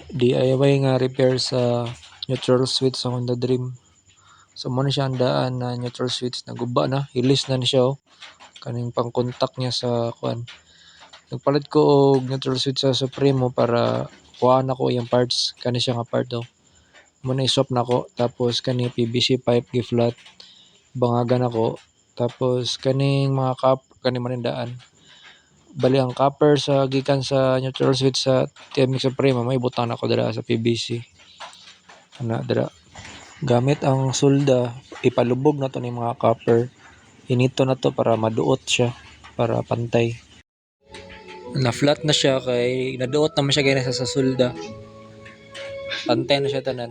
DIY nga repair sa neutral switch sa Honda Dream. So muna siya ang daan na neutral switch, naguba na, hilis na ni siya oh. Kaning pang contact niya sa kuan. Nagpalit ko og neutral switch sa Supremo para kuhaan ako yung parts, kani siya nga part oh. Muna iswap nako, tapos kani PVC pipe gi-flat bangagan ako, tapos kaning mga kani man daan. Bali ang copper sa gikan sa neutral switch sa TMX Supremo may butang ako dira sa PVC. Ana dira. Gamit ang sulda, ipalubog na to ni mga copper. Hinito na to para maduot siya, para pantay. Na flat na siya kay naduot naman siya gaya sa sulda. Pantay na siya tanan.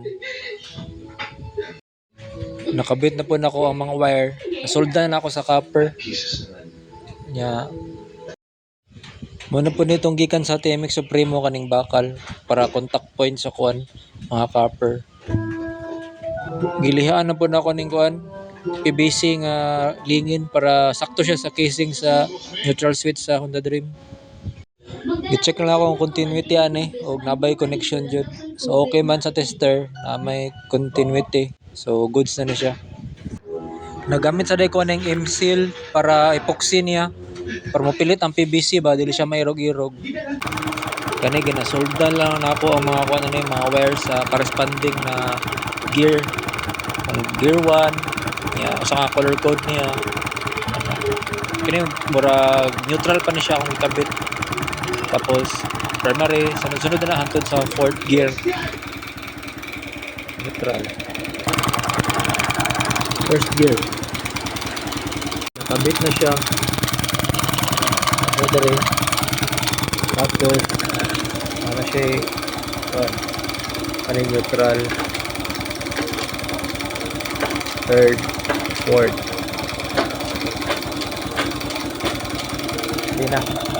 Nakabit na po na ako ang mga wire. Nasolda na ako sa copper. Nya muna po nitong gikan sa TMX Supremo kaning bakal para contact point sa kuan mga copper. Gilihaan na po na ako ning kuan PVC nga lingin para sakto siya sa casing sa neutral switch sa Honda Dream. I-check na lang ako ang continuity ani og nabay connection jud. So okay man sa tester na may continuity. So goods na siya. Nagamit sa day ko ng M-seal para epoxy niya para mapilit ang PVC ba dili siya mairog-irog. Kani ginasoldan lang na ako ang mga kuan ani mga wires sa corresponding na gear. Ang gear 1 niya usa nga color code niya. Kini mura neutral pa ni siya akong ikabit. Tapos primary sunod-sunod na hantod sa fourth gear. Neutral. First gear. Nakabit na siya. Dere. Tapos ano siya ano neutral. Third, fourth. Hindi na.